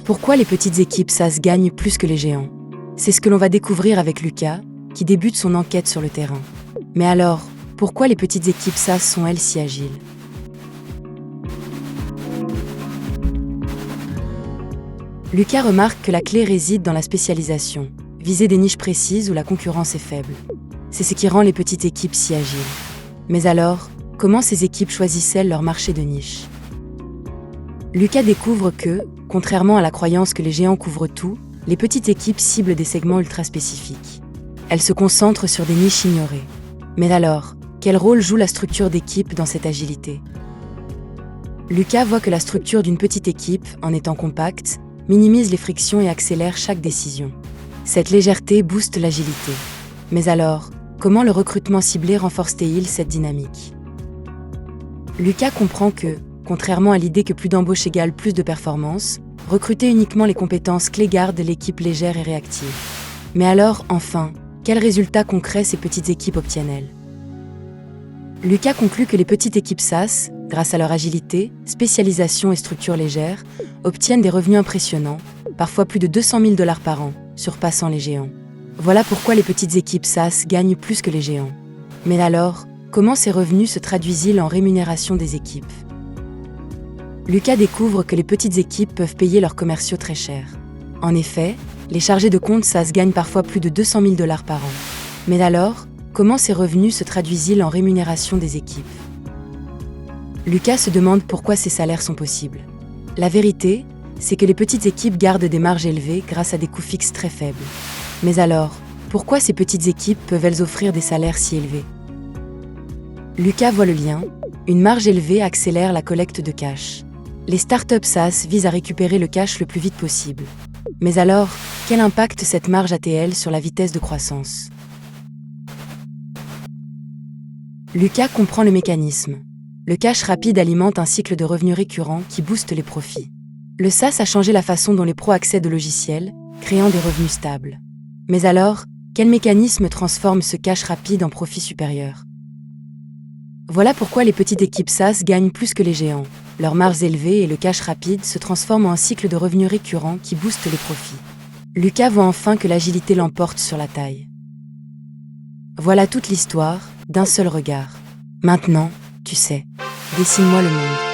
Pourquoi les petites équipes SaaS gagnent plus que les géants? C'est ce que l'on va découvrir avec Lucas, qui débute son enquête sur le terrain. Mais alors, pourquoi les petites équipes SaaS sont-elles si agiles? Lucas remarque que la clé réside dans la spécialisation, viser des niches précises où la concurrence est faible. C'est ce qui rend les petites équipes si agiles. Mais alors, comment ces équipes choisissent-elles leur marché de niche? Lucas découvre que, contrairement à la croyance que les géants couvrent tout, les petites équipes ciblent des segments ultra spécifiques. Elles se concentrent sur des niches ignorées. Mais alors, quel rôle joue la structure d'équipe dans cette agilité? Lucas voit que la structure d'une petite équipe, en étant compacte, minimise les frictions et accélère chaque décision. Cette légèreté booste l'agilité. Mais alors, comment le recrutement ciblé renforce-t-il cette dynamique? Lucas comprend que, contrairement à l'idée que plus d'embauches égale plus de performance, recruter uniquement les compétences clés garde l'équipe légère et réactive. Mais alors, enfin, quels résultats concrets ces petites équipes obtiennent-elles? Lucas conclut que les petites équipes SaaS, grâce à leur agilité, spécialisation et structure légère, obtiennent des revenus impressionnants, parfois plus de 200 000 $ par an, surpassant les géants. Voilà pourquoi les petites équipes SaaS gagnent plus que les géants. Mais alors, comment ces revenus se traduisent-ils en rémunération des équipes? Lucas découvre que les petites équipes peuvent payer leurs commerciaux très cher. En effet, les chargés de compte SaaS gagnent parfois plus de 200 000 $ par an. Mais alors, comment ces revenus se traduisent-ils en rémunération des équipes? Lucas se demande pourquoi ces salaires sont possibles. La vérité, c'est que les petites équipes gardent des marges élevées grâce à des coûts fixes très faibles. Mais alors, pourquoi ces petites équipes peuvent-elles offrir des salaires si élevés? Lucas voit le lien. Une marge élevée accélère la collecte de cash. Les startups SaaS visent à récupérer le cash le plus vite possible. Mais alors, quel impact cette marge a-t-elle sur la vitesse de croissance? Lucas comprend le mécanisme. Le cash rapide alimente un cycle de revenus récurrents qui booste les profits. Le SaaS a changé la façon dont les pros accèdent au logiciel, créant des revenus stables. Mais alors, quel mécanisme transforme ce cash rapide en profit supérieur? Voilà pourquoi les petites équipes SaaS gagnent plus que les géants. Leurs marges élevées et le cash rapide se transforment en un cycle de revenus récurrents qui booste les profits. Lucas voit enfin que l'agilité l'emporte sur la taille. Voilà toute l'histoire, d'un seul regard. Maintenant, tu sais, dessine-moi le monde.